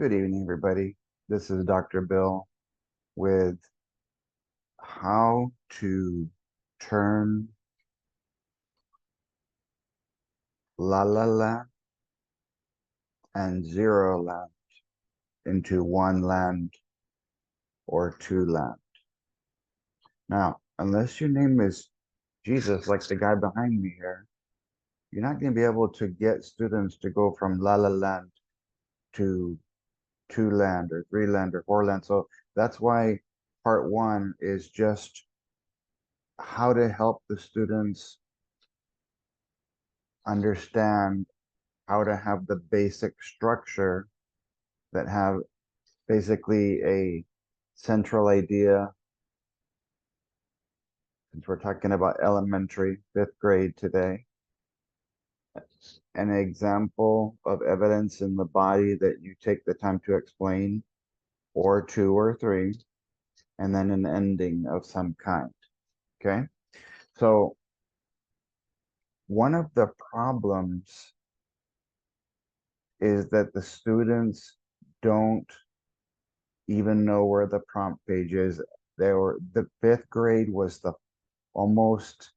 Good evening, everybody. This is Dr. Bill with how to turn La La Land and Zero Land into one land or two land. Now, unless your name is Jesus, like the guy behind me here, you're not going to be able to get students to go from La La Land to two land or three land or four land. So that's why part one is just how to help the students understand how to have the basic structure that have basically a central idea. Since we're talking about elementary, fifth grade today, an example of evidence in the body that you take the time to explain, or two or three, and then an ending of some kind. Okay. So one of the problems is that the students don't even know where the prompt page is. The fifth grade was the almost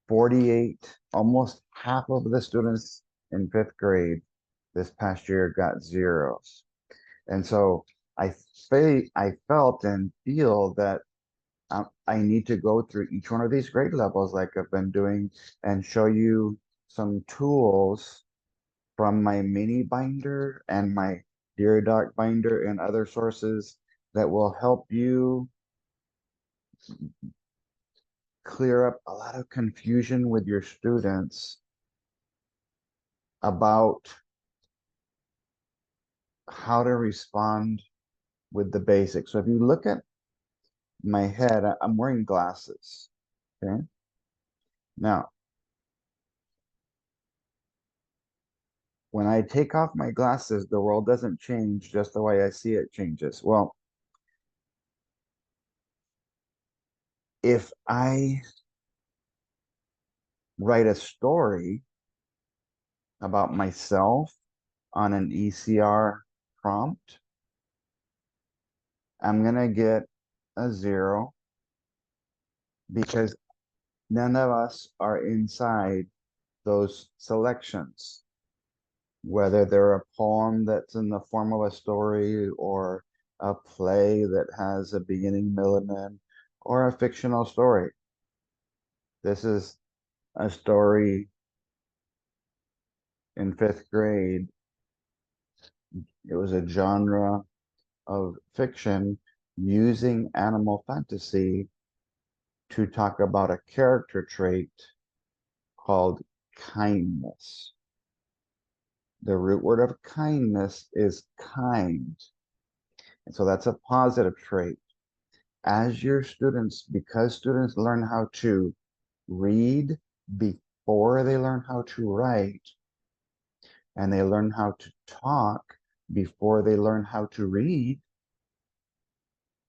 48, almost half of the students in fifth grade this past year got zeros. And so I felt and feel that I need to go through each one of these grade levels like I've been doing and show you some tools from my mini binder and my Dear Doc binder and other sources that will help you clear up a lot of confusion with your students about how to respond with the basics. So if you look at my head, I'm wearing glasses. Okay. Now, when I take off my glasses, the world doesn't change, just the way I see it changes. Well, if I write a story about myself on an ECR prompt, I'm going to get a zero because none of us are inside those selections, whether they're a poem that's in the form of a story or a play that has a beginning, middle, and end, or a fictional story. This is a story in fifth grade. It was a genre of fiction using animal fantasy to talk about a character trait called kindness. The root word of kindness is kind. And so that's a positive trait. As your students, because students learn how to read before they learn how to write, and they learn how to talk before they learn how to read,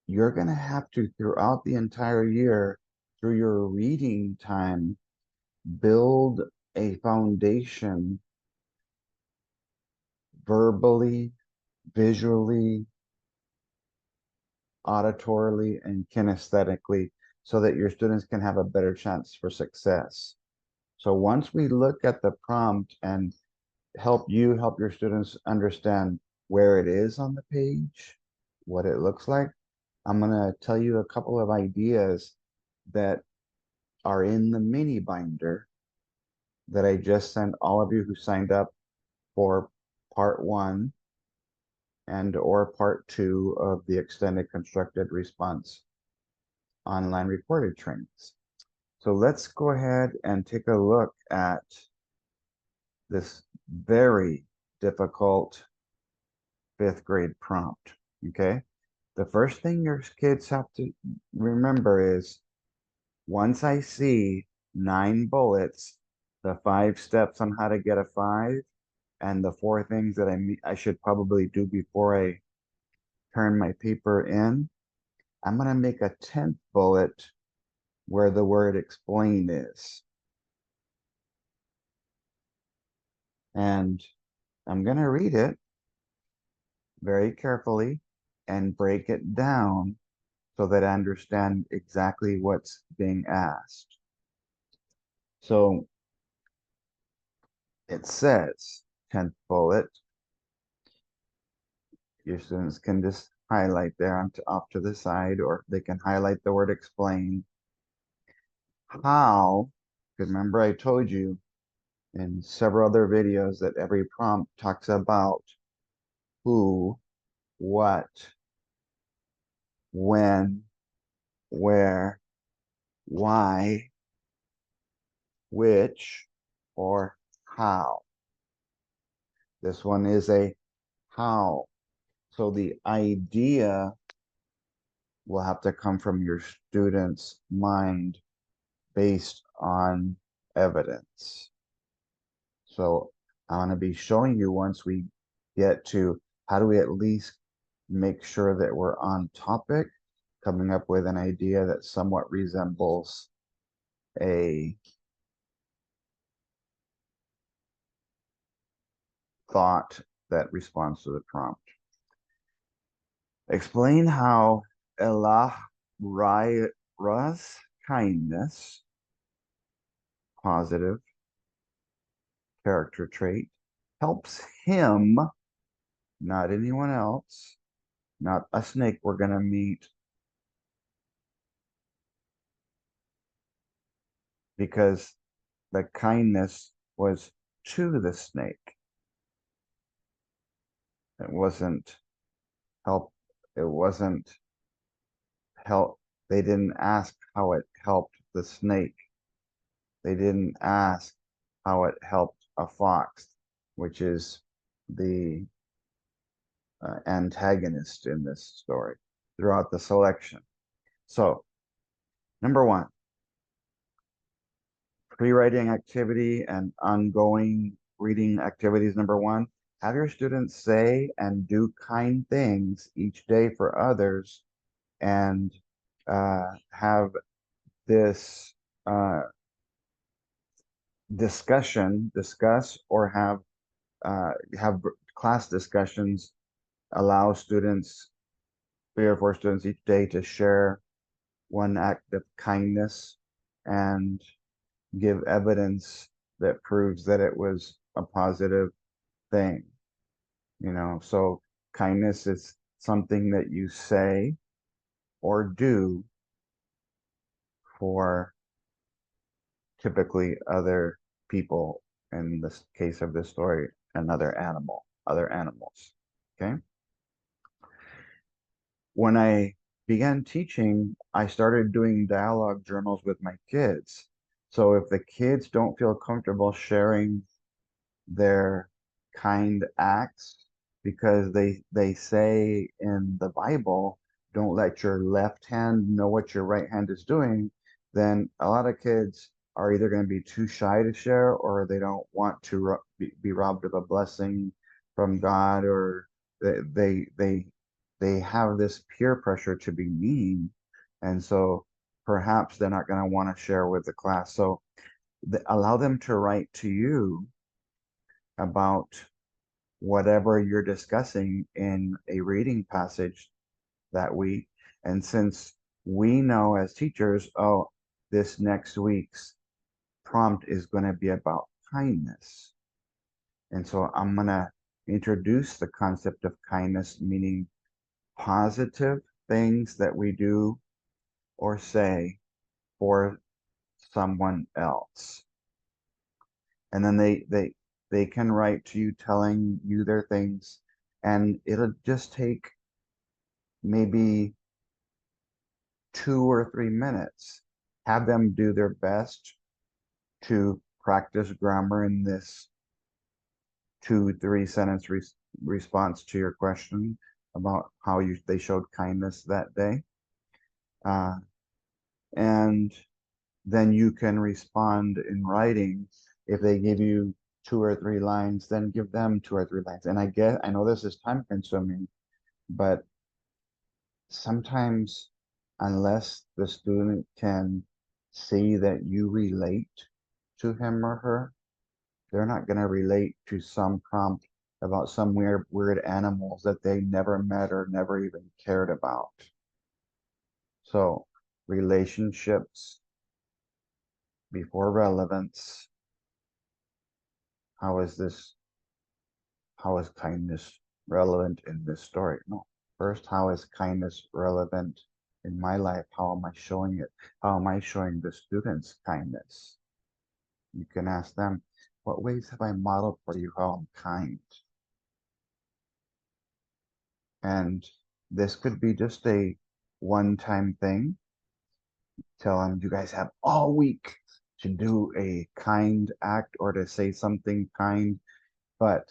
you're going to have to, throughout the entire year, through your reading time, build a foundation verbally, visually, auditorily, and kinesthetically so that your students can have a better chance for success. So once we look at the prompt and help your students understand where it is on the page, what it looks like, I'm going to tell you a couple of ideas that are in the mini binder that I just sent all of you who signed up for part one and or part two of the extended constructed response online recorded trainings. So let's go ahead and take a look at this very difficult fifth grade prompt. Okay. The first thing your kids have to remember is once I see 9 bullets, the 5 steps on how to get a 5, and the 4 things that I should probably do before I turn my paper in, I'm going to make a 10th bullet where the word explain is. And I'm going to read it. very carefully and break it down so that I understand exactly what's being asked. So it says, 10th bullet, your students can just highlight there off to the side, or they can highlight the word explain. How, because remember I told you in several other videos that every prompt talks about who, what, when, where, why, which, or how. This one is a how. So the idea will have to come from your student's mind based on evidence. So I want to be showing you once we get to how do we at least make sure that we're on topic, coming up with an idea that somewhat resembles a thought that responds to the prompt. Explain how El-ahrairah's kindness, positive character trait, helps him, not anyone else, not a snake we're going to meet, because the kindness was to the snake. It wasn't help. It wasn't help. They didn't ask how it helped the snake. They didn't ask how it helped a fox, which is the antagonist in this story throughout the selection. So, number one, pre-writing activity and ongoing reading activities. Number one, have your students say and do kind things each day for others, and have this discuss or have class discussions, allow students, 3 or 4 students each day, to share one act of kindness and give evidence that proves that it was a positive thing. So kindness is something that you say or do for typically other people, in this case of this story, other animals. Okay. When I began teaching, I started doing dialogue journals with my kids. So if the kids don't feel comfortable sharing their kind acts, because they say in the Bible, don't let your left hand know what your right hand is doing, then a lot of kids are either going to be too shy to share, or they don't want to be robbed of a blessing from God, or they have this peer pressure to be mean, and so perhaps they're not going to want to share with the class. So allow them to write to you about whatever you're discussing in a reading passage that week. And since we know as teachers, oh, this next week's prompt is going to be about kindness. And so I'm going to introduce the concept of kindness, meaning positive things that we do or say for someone else. And then they can write to you telling you their things, and it'll just take maybe 2 or 3 minutes. Have them do their best to practice grammar in this 2, 3 sentence response to your question about how they showed kindness that day. And then you can respond in writing. If they give you 2 or 3 lines, then give them 2 or 3 lines. And I know this is time consuming, but sometimes, unless the student can see that you relate to him or her, they're not going to relate to some prompt about some weird animals that they never met or never even cared about. So relationships before relevance. How is this, how is kindness relevant in this story? No. First, how is kindness relevant in my life? How am I showing it? How am I showing the students kindness? You can ask them, what ways have I modeled for you how I'm kind? And this could be just a one-time thing. Tell them you guys have all week to do a kind act or to say something kind. But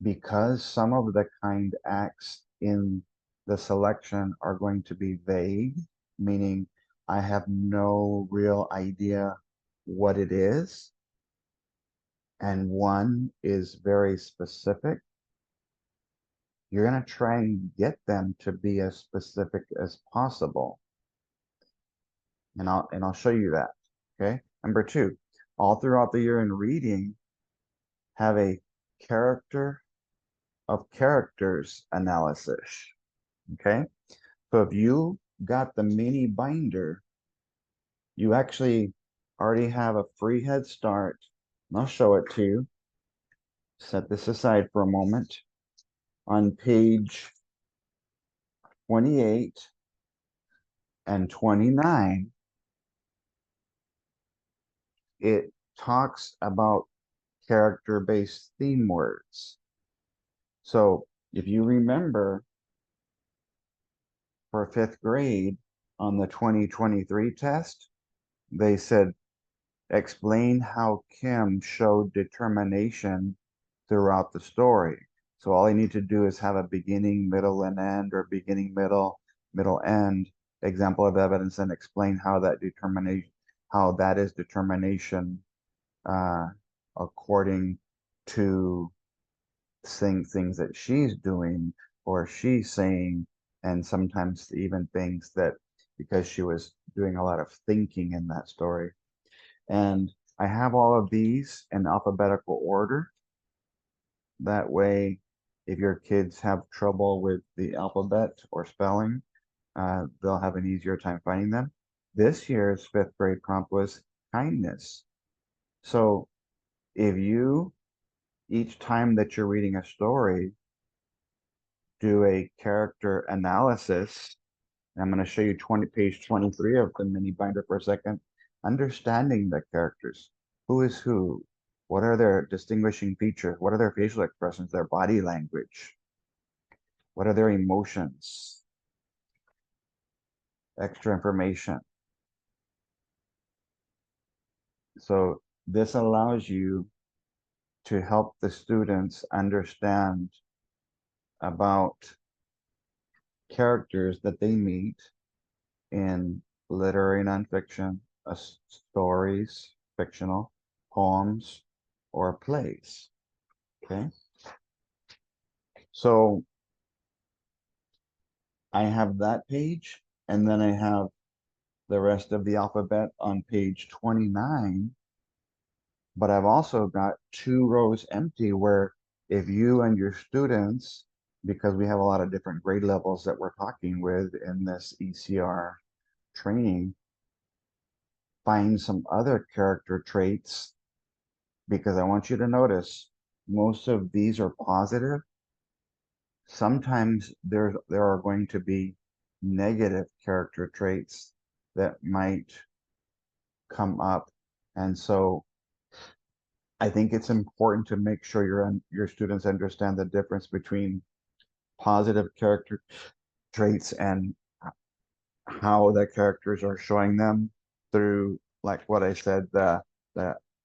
because some of the kind acts in the selection are going to be vague, meaning I have no real idea what it is, and one is very specific, you're going to try and get them to be as specific as possible. And I'll show you that. Okay. Number two, all throughout the year in reading, have a character of characters analysis. Okay. So if you got the mini binder, you actually already have a free head start. And I'll show it to you. Set this aside for a moment. On page 28 and 29, it talks about character-based theme words. So if you remember, for fifth grade on the 2023 test, they said, explain how Kim showed determination throughout the story. So all I need to do is have a beginning, middle, and end, or beginning, middle, end, example of evidence, and explain how that is determination uh, according to things that she's doing or she's saying, and sometimes even things that because she was doing a lot of thinking in that story. And I have all of these in alphabetical order. That way, if your kids have trouble with the alphabet or spelling, they'll have an easier time finding them. This year's fifth grade prompt was kindness. So if you, each time that you're reading a story, do a character analysis, and I'm going to show you page 23 of the mini binder for a second, understanding the characters. Who is who? What are their distinguishing features? What are their facial expressions, their body language? What are their emotions? Extra information. So this allows you to help the students understand about characters that they meet in literary nonfiction, stories, fictional, poems, or plays. Okay. So I have that page, and then I have the rest of the alphabet on page 29. But I've also got 2 rows empty where if you and your students, because we have a lot of different grade levels that we're talking with in this ECR training, find some other character traits, because I want you to notice most of these are positive. Sometimes there are going to be negative character traits that might come up. And so I think it's important to make sure your students understand the difference between positive character traits and how the characters are showing them through, like what I said, the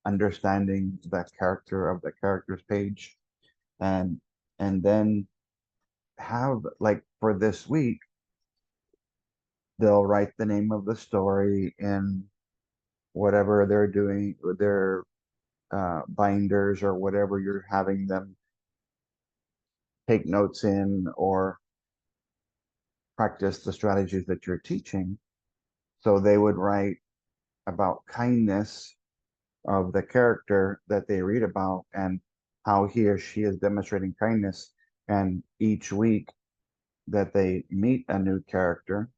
understanding the character of the characters page, and then have, like, for this week, they'll write the name of the story in whatever they're doing with their binders or whatever you're having them take notes in or practice the strategies that you're teaching. So they would write about kindness of the character that they read about and how he or she is demonstrating kindness. And each week that they meet a new character,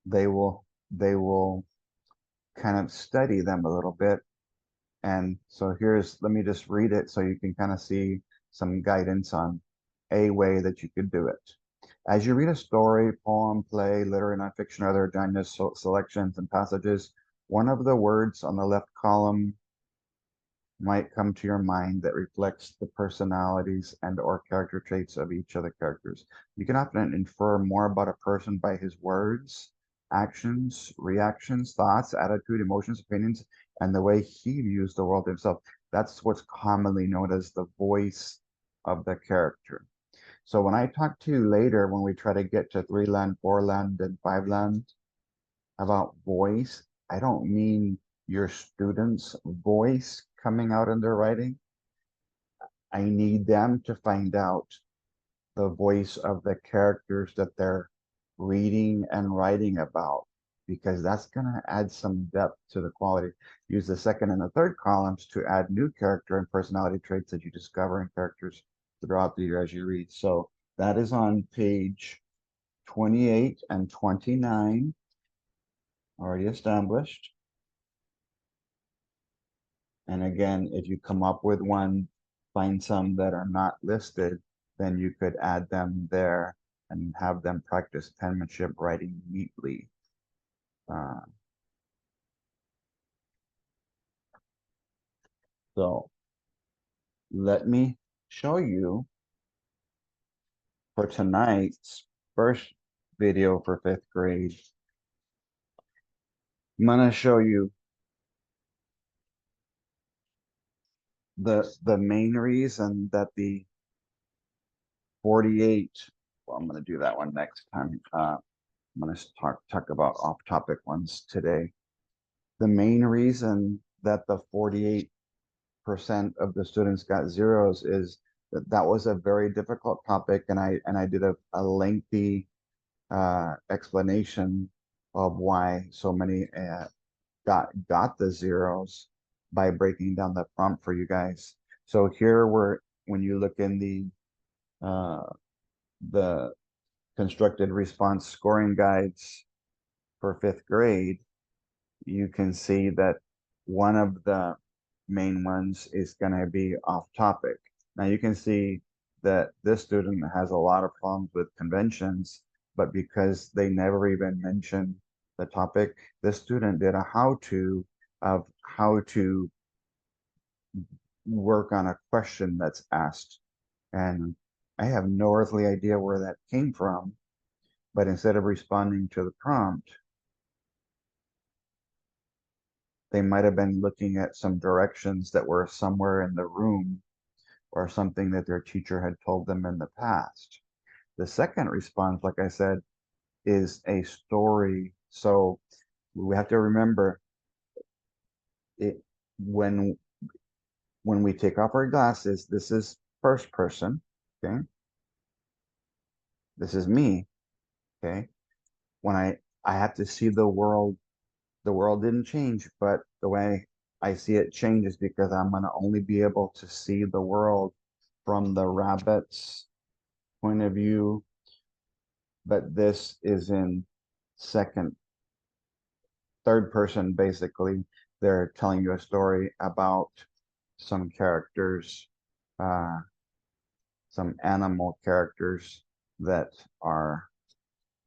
they will kind of study them a little bit. And so let me just read it so you can kind of see some guidance on a way that you could do it. As you read a story, poem, play, literary nonfiction, or other digest selections and passages, one of the words on the left column might come to your mind that reflects the personalities and or character traits of each of the characters. You can often infer more about a person by his words, actions, reactions, thoughts, attitude, emotions, opinions, and the way he views the world himself. That's what's commonly known as the voice of the character. So when I talk to you later, when we try to get to 3 land, 4 land, and 5 land about voice, I don't mean your student's voice coming out in their writing. I need them to find out the voice of the characters that they're reading and writing about, because that's going to add some depth to the quality. Use the second and the third columns to add new character and personality traits that you discover in characters throughout the year as you read. So that is on page 28 and 29, already established. And again, if you come up with one, find some that are not listed, then you could add them there and have them practice penmanship writing neatly. So let me show you for tonight's first video for 5th grade. I'm going to show you the main reason that the 48, well, I'm going to do that one next time. I'm going to talk about off-topic ones today. The main reason that the 48% of the students got zeros is that was a very difficult topic, and I did a lengthy explanation of why so many got the zeros by breaking down the prompt for you guys. So here when you look in the constructed response scoring guides for 5th grade, you can see that one of the main ones is going to be off topic. Now you can see that this student has a lot of problems with conventions, but because they never even mentioned the topic, this student did a how-to of how to work on a question that's asked. And I have no earthly idea where that came from, but instead of responding to the prompt, they might have been looking at some directions that were somewhere in the room or something that their teacher had told them in the past. The second response, like I said, is a story. So we have to remember it when we take off our glasses, this is first person, okay? This is me, okay? When I have to see the world didn't change, but the way I see it changes because I'm going to only be able to see the world from the rabbit's point of view. But this is in third person, basically. They're telling you a story about some characters, uh, some animal characters that are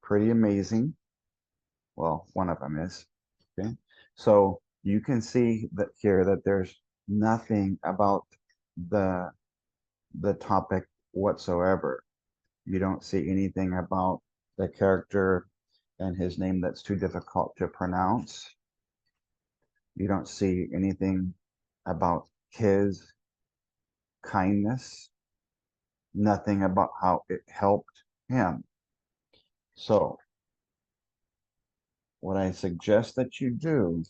pretty amazing. Well, one of them is, okay? So you can see that here that there's nothing about the topic whatsoever. You don't see anything about the character and his name that's too difficult to pronounce. You don't see anything about his kindness, nothing about how it helped him. So what I suggest that you do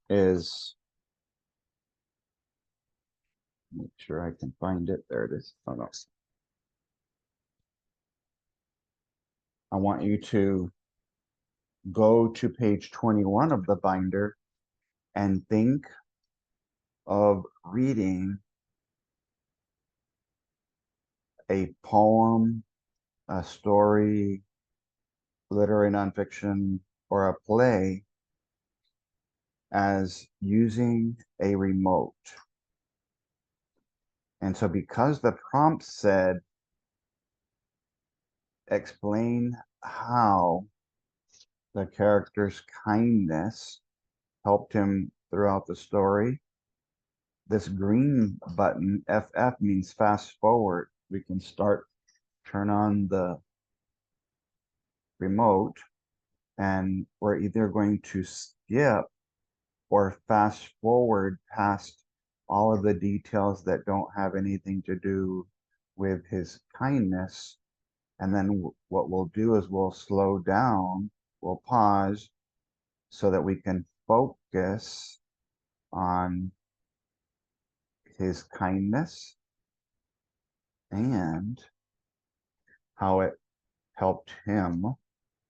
is make sure I can find it. There it is. Oh, no. I want you to go to page 21 of the binder and think of reading a poem, a story, literary nonfiction, or a play as using a remote. And so because the prompt said, explain how the character's kindness helped him throughout the story, this green button, FF, means fast forward. We can turn on the remote, and we're either going to skip or fast forward past all of the details that don't have anything to do with his kindness. And then what we'll do is we'll slow down, we'll pause so that we can focus on his kindness and how it helped him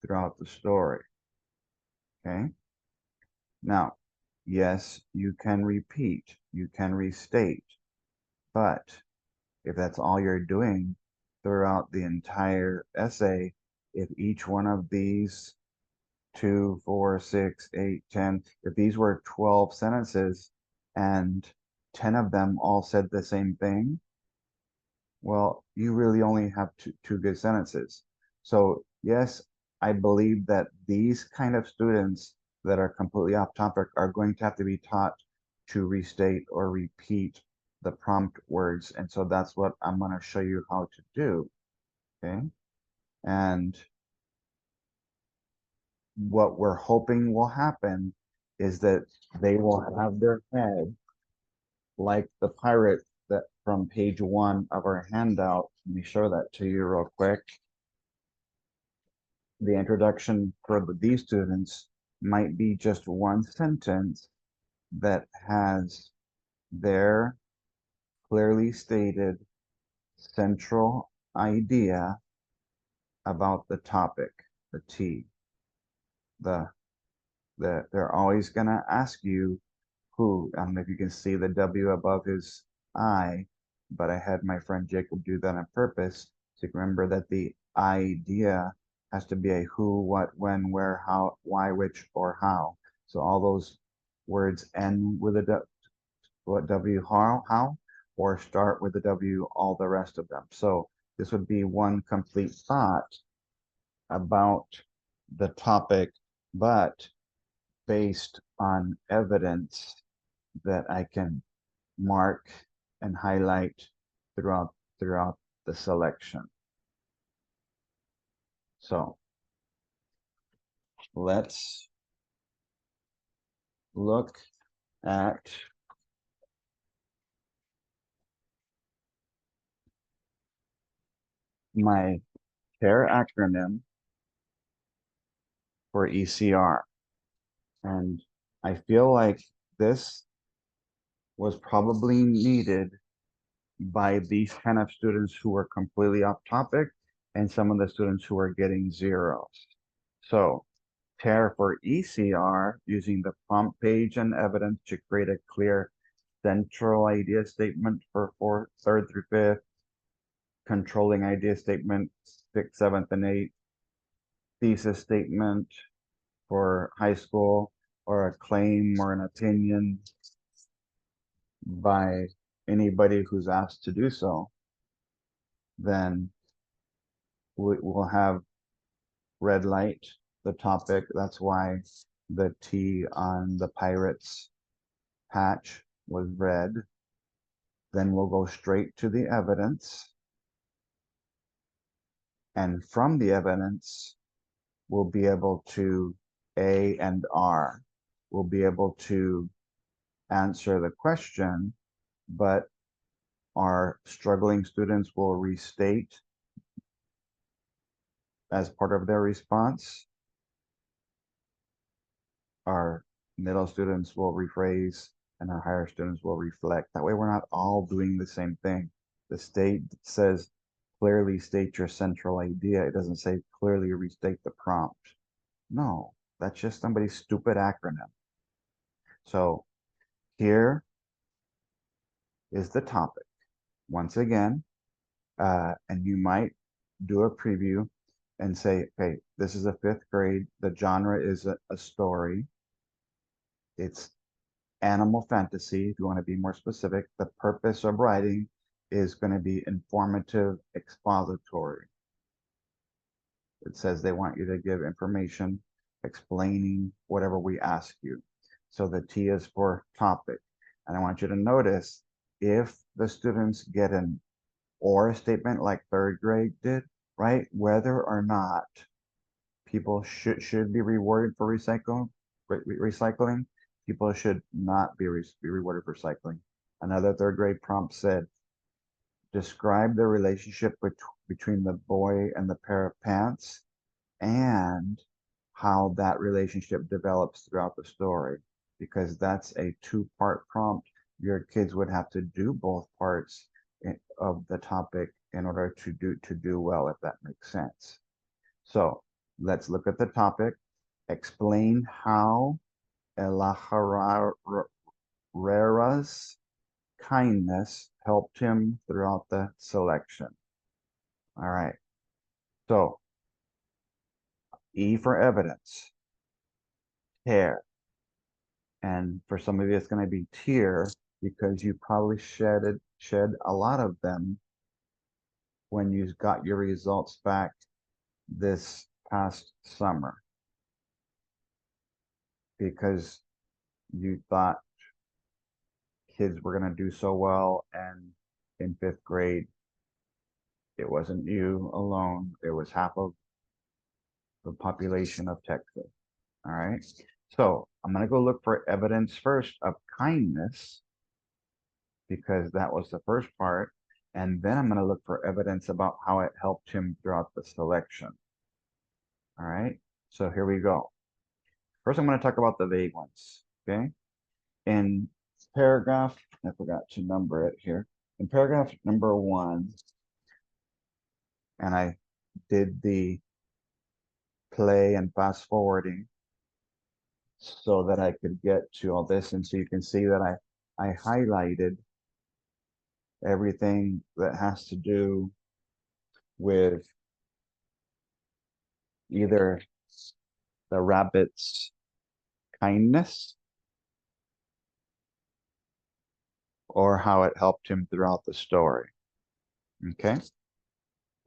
throughout the story. Okay. Now, yes, you can repeat, you can restate, but if that's all you're doing throughout the entire essay, if each one of these 2, 4, 6, 8, 10, if these were 12 sentences and 10 of them all said the same thing, well, you really only have two good sentences. So yes, I believe that these kind of students that are completely off topic are going to have to be taught to restate or repeat the prompt words. And so that's what I'm going to show you how to do. Okay. And what we're hoping will happen is that they will have their head like the pirate that from page 1 of our handout. Let me show that to you real quick. The introduction for these students might be just one sentence that has their clearly stated central idea about the topic, the T. They're always going to ask you who. I don't know if you can see the W above his I, but I had my friend Jacob do that on purpose to remember that the idea has to be a who, what, when, where, how, why, which, or how. So all those words end with a W, how, or start with a W, all the rest of them. So this would be one complete thought about the topic, but based on evidence that I can mark and highlight throughout the selection. So let's look at my CARE acronym for ECR. And I feel like this was probably needed by these kind of students who were completely off topic and some of the students who are getting zeros. So CARE for ECR, using the prompt page and evidence to create a clear central idea statement for third through fifth, controlling idea statement sixth, seventh, and eighth, thesis statement for high school, or a claim or an opinion by anybody who's asked to do so. Then we'll have red light the topic. That's why the T on the Pirates patch was red. Then we'll go straight to the evidence. And from the evidence, we'll be able to, A and R, we'll be able to answer the question, but our struggling students will restate as part of their response. Our middle students will rephrase and our higher students will reflect. That way we're not all doing the same thing. The state says clearly state your central idea. It doesn't say clearly restate the prompt. No, that's just somebody's stupid acronym. So here is the topic. Once again, and you might do a preview and say, okay, this is a fifth grade. The genre is a story. It's animal fantasy, if you want to be more specific. The purpose of writing is going to be informative, expository. It says they want you to give information explaining whatever we ask you. So the T is for topic. And I want you to notice if the students get an or statement like third grade did, right? Whether or not people should be rewarded for recycling, people should not be rewarded for recycling. Another third grade prompt said, describe the relationship between the boy and the pair of pants and how that relationship develops throughout the story, because that's a two-part prompt. Your kids would have to do both parts of the topic in order to do well, if that makes sense. So let's look at the topic. Explain how El-ahrairah's kindness helped him throughout the selection. All right. So E for evidence, tear. And for some of you, it's going to be tear because you probably shed a lot of them when you got your results back this past summer, because you thought kids were going to do so well, and in fifth grade, it wasn't you alone. It was half of the population of Texas. All right. So I'm going to go look for evidence first of kindness, because that was the first part. And then I'm going to look for evidence about how it helped him throughout the selection. All right. So here we go. First, I'm going to talk about the vague ones. Okay. In paragraph, I forgot to number it here. In paragraph number 1, and I did the play and fast forwarding so that I could get to all this. And so you can see that I highlighted everything that has to do with either the rabbit's kindness or how it helped him throughout the story. Okay.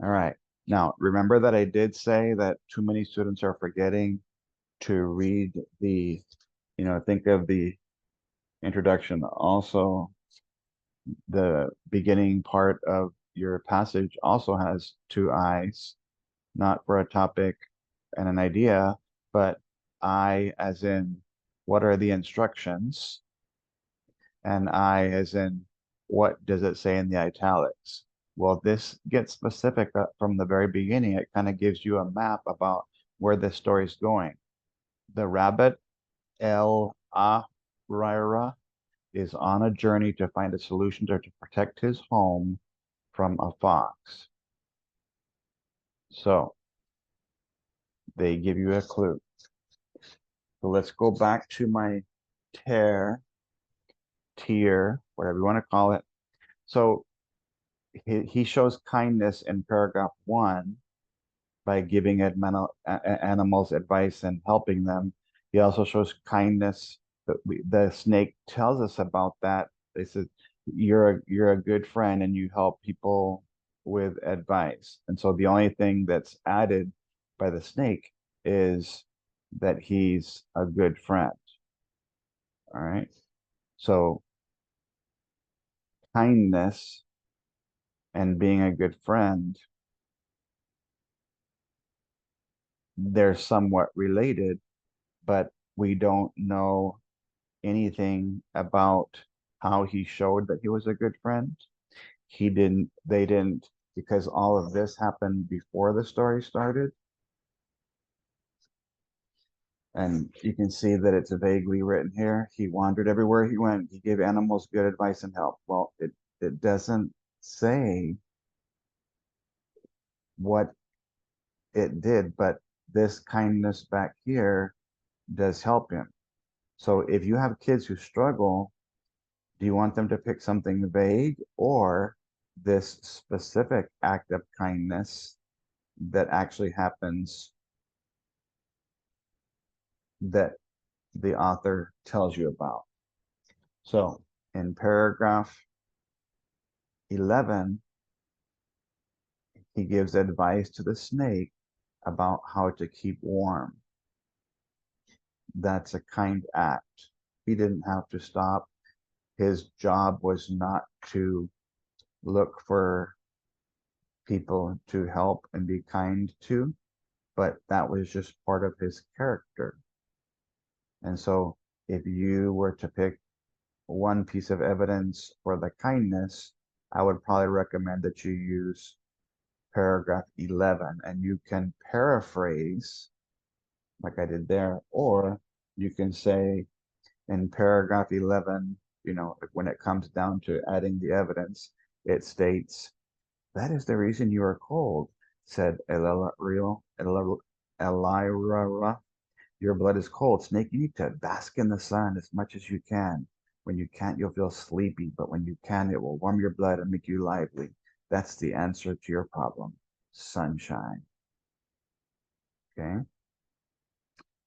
All right. Now, remember that I did say that too many students are forgetting to read the, think of the introduction. Also, the beginning part of your passage also has two I's, not for a topic and an idea, but I as in what are the instructions, and I as in what does it say in the italics. Well, this gets specific from the very beginning. It kind of gives you a map about where this story is going. The rabbit, El-ahrairah, is on a journey to find a solution to protect his home from a fox. So they give you a clue. So let's go back to my tier, whatever you want to call it. So he shows kindness in paragraph 1 by giving animals advice and helping them. He also shows kindness. The snake tells us about that. They said, you're a good friend and you help people with advice. And so the only thing that's added by the snake is that he's a good friend. All right. So kindness and being a good friend, they're somewhat related, but we don't know anything about how he showed that he was a good friend. They didn't, because all of this happened before the story started. And you can see that it's vaguely written here. He wandered everywhere he went. He gave animals good advice and help. Well, it doesn't say what it did, but this kindness back here does help him. So if you have kids who struggle, Do you want them to pick something vague or this specific act of kindness that actually happens that the author tells you about? So in paragraph 11, he gives advice to the snake about how to keep warm. That's a kind act. He didn't have to stop. His job was not to look for people to help and be kind to, but that was just part of his character. And so if you were to pick one piece of evidence for the kindness, I would probably recommend that you use paragraph 11, and you can paraphrase like I did there, or you can say in paragraph 11, when it comes down to adding the evidence, it states, "That is the reason you are cold," said El-ahrairah. "Your blood is cold. Snake, you need to bask in the sun as much as you can. When you can't, you'll feel sleepy, but when you can, it will warm your blood and make you lively. That's the answer to your problem. Sunshine." Okay?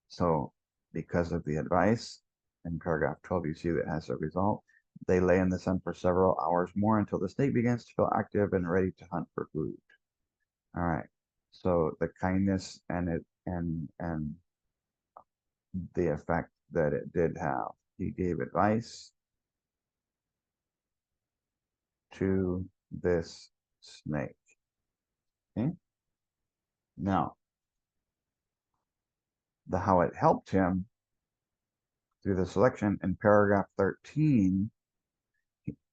So, because of the advice in paragraph 12, you see that has a result. They lay in the sun for several hours more until the snake begins to feel active and ready to hunt for food. All right. So the kindness and the effect that it did have. He gave advice to this snake. Okay. Now, how it helped him through the selection in paragraph 13,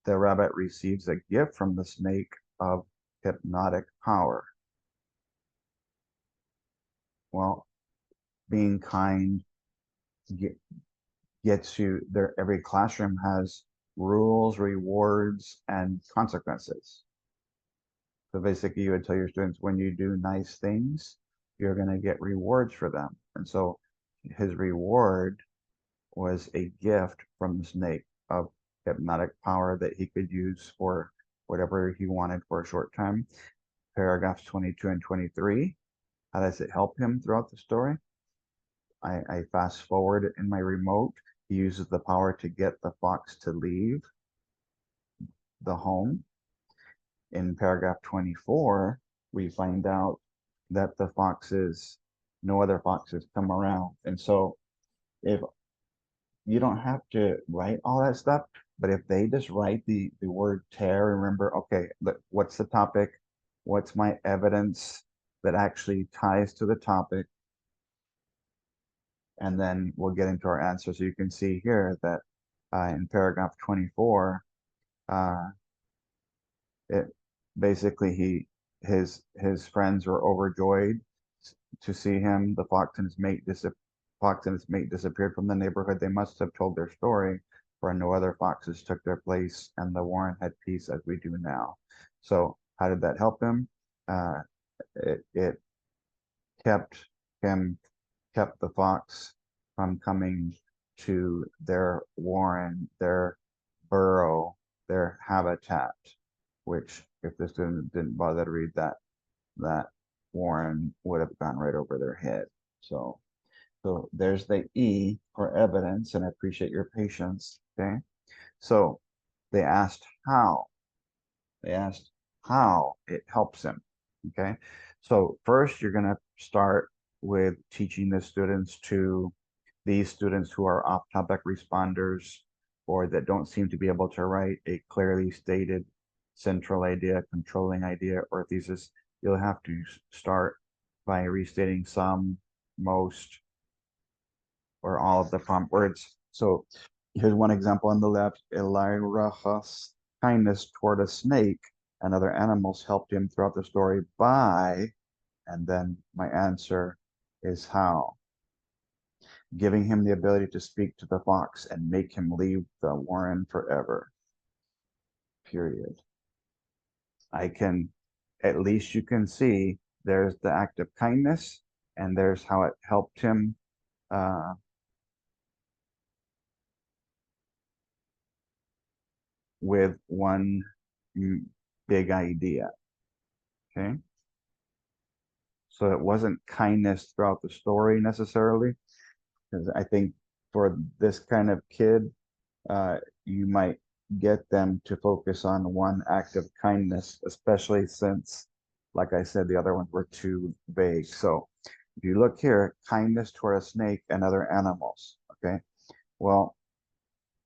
the rabbit receives a gift from the snake of hypnotic power. Well, being kind gets you there. Every classroom has rules, rewards, and consequences. So basically, you would tell your students when you do nice things, you're going to get rewards for them. And so his reward was a gift from the snake of hypnotic power that he could use for whatever he wanted for a short time. Paragraphs 22 and 23. How does it help him throughout the story? I fast forward in my remote. He uses the power to get the fox to leave the home. In paragraph 24, we find out that no other foxes come around. And so if you don't have to write all that stuff, but if they just write the word tear, remember, okay, what's the topic? What's my evidence that actually ties to the topic? And then we'll get into our answer. So you can see here that in paragraph 24, uh, it basically his friends were overjoyed to see him. The fox and his mate disappeared from the neighborhood. They must have told their story, for no other foxes took their place, and the warren had peace as we do now. So how did that help him? Uh, it kept him kept the fox from coming to their warren, their burrow, their habitat, which if the student didn't bother to read that warren would have gone right over their head. So there's the E for evidence, and I appreciate your patience. Okay. So they asked how. They asked how it helps him. Okay. So first you're going to start with teaching these students who are off-topic responders or that don't seem to be able to write a clearly stated central idea, controlling idea, or thesis. You'll have to start by restating some, most, or all of the prompt words. So here's one example on the left. El-ahrairah's kindness toward a snake and other animals helped him throughout the story by, and then my answer is how. Giving him the ability to speak to the fox and make him leave the warren forever. Period. At least you can see there's the act of kindness and there's how it helped him uh, with one big idea. Okay. So it wasn't kindness throughout the story necessarily, because I think for this kind of kid, you might get them to focus on one act of kindness, especially since, like I said, the other ones were too vague. So if you look here, kindness toward a snake and other animals. Okay. Well,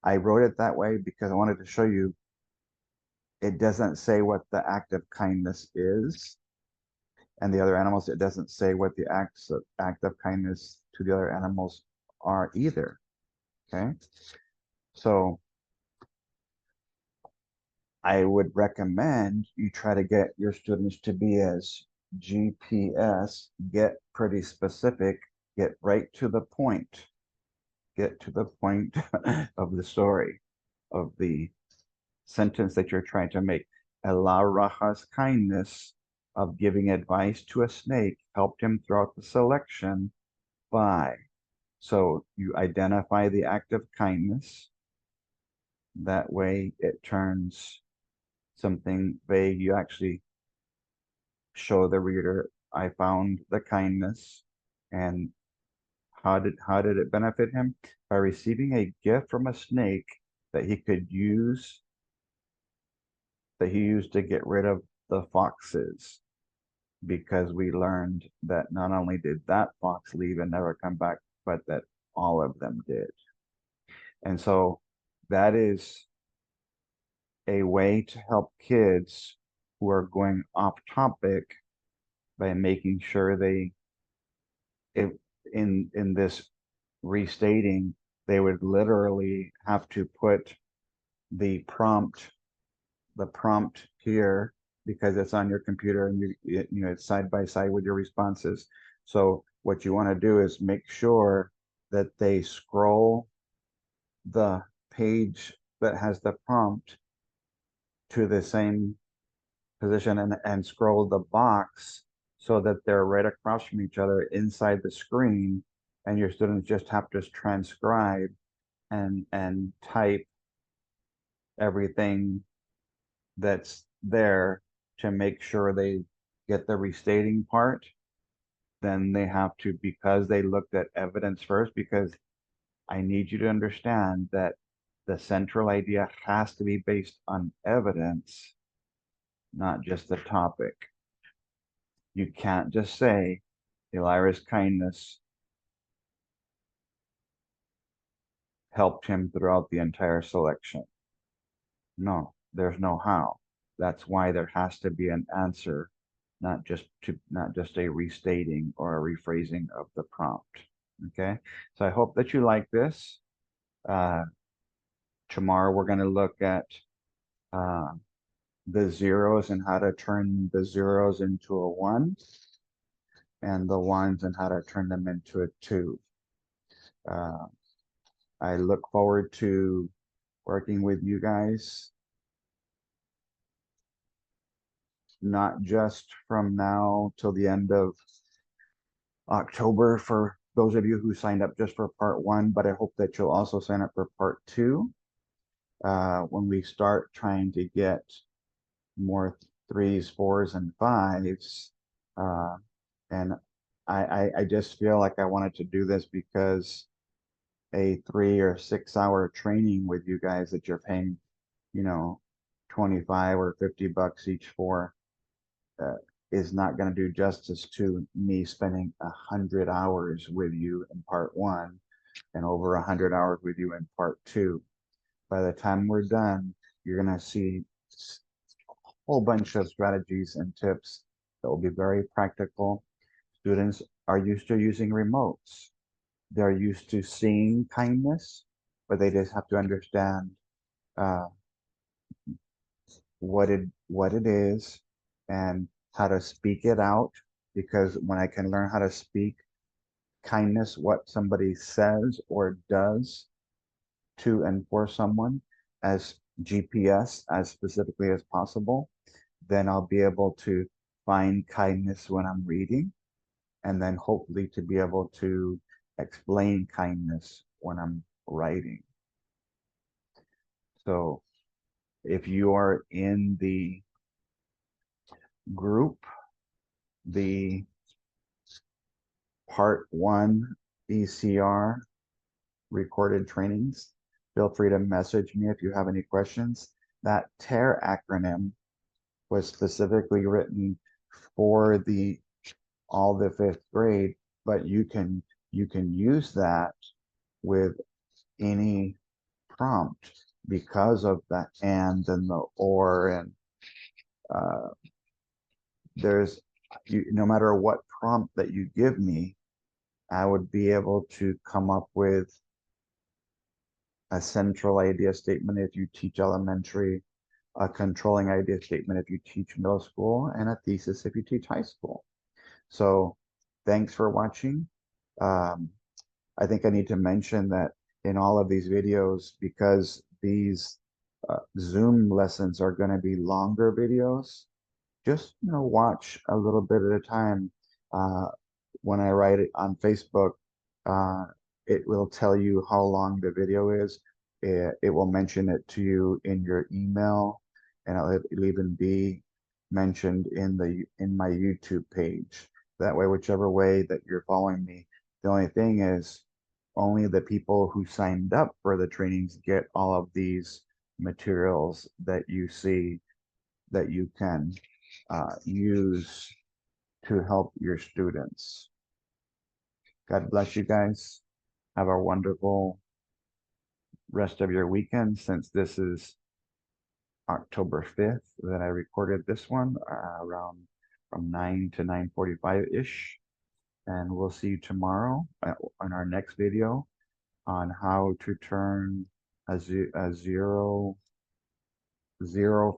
I wrote it that way because I wanted to show you it doesn't say what the act of kindness is. And the other animals, it doesn't say what the act of kindness to the other animals are either. Okay. So I would recommend you try to get your students to be as GPS, get pretty specific, get right to the point, get to the point of the story, of the sentence that you're trying to make. El-ahrairah's kindness of giving advice to a snake helped him throughout the selection by. So you identify the act of kindness. That way it turns something vague. You actually show the reader, I found the kindness. And how did it benefit him? By receiving a gift from a snake that he could use, that he used to get rid of the foxes. Because we learned that not only did that fox leave and never come back, but that all of them did. And so that is a way to help kids who are going off topic by making sure they, if in this restating, they would literally have to put the prompt here because it's on your computer and you know it's side by side with your responses. So what you want to do is make sure that they scroll the page that has the prompt to the same position and scroll the box so that they're right across from each other inside the screen, and your students just have to transcribe and type everything that's there to make sure they get the restating part. Then they have to, because they looked at evidence first, because I need you to understand that the central idea has to be based on evidence, not just the topic. You can't just say El-ahrairah's kindness helped him throughout the entire selection. No, there's no how. That's why there has to be an answer, not just a restating or a rephrasing of the prompt. Okay, so I hope that you like this. Uh, Tomorrow we're going to look at uh, the zeros and how to turn the zeros into a one, and the ones and how to turn them into a two. Uh, I look forward to working with you guys, not just from now till the end of October for those of you who signed up just for part one, but I hope that you'll also sign up for part two when we start trying to get more threes, fours, and fives. Uh, and I just feel like I wanted to do this because a 3 or 6 hour training with you guys that you're paying, you know, 25 or $50 each for uh, is not going to do justice to me spending 100 hours with you in part one and over 100 hours with you in part two. By the time we're done, you're going to see a whole bunch of strategies and tips that will be very practical. Students are used to using remotes. They're used to seeing kindness, but they just have to understand uh, what it is and how to speak it out. Because when I can learn how to speak kindness, what somebody says or does to and for someone, as GPS, as specifically as possible, then I'll be able to find kindness when I'm reading, and then hopefully to be able to explain kindness when I'm writing. So If you are in the group, the Part 1 ECR recorded trainings, feel free to message me if you have any questions. That TEAR acronym was specifically written for all the 5th grade, but you can use that with any prompt because of the and the or, and there's no matter what prompt that you give me, I would be able to come up with a central idea statement if you teach elementary, a controlling idea statement if you teach middle school, and a thesis if you teach high school. So thanks for watching. I think I need to mention that in all of these videos, because these Zoom lessons are going to be longer videos, just watch a little bit at a time. Uh, when I write it on Facebook, uh, it will tell you how long the video is. It will mention it to you in your email, and it'll even be mentioned in my YouTube page. That way, whichever way that you're following me, the only thing is only the people who signed up for the trainings get all of these materials that you see that you can use to help your students. God bless you guys. Have a wonderful rest of your weekend, since this is October 5th that I recorded this one, around from 9 to 9:45-ish. And we'll see you tomorrow on our next video on how to turn a zero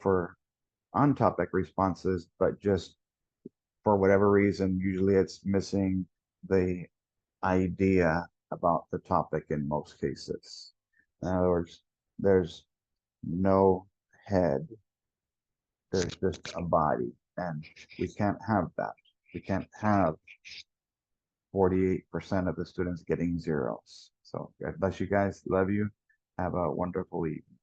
for on-topic responses, but just for whatever reason, usually it's missing the idea about the topic in most cases. In other words, there's no head, there's just a body, and we can't have that. We can't have 48% of the students getting zeros. So God bless you guys. Love you. Have a wonderful evening.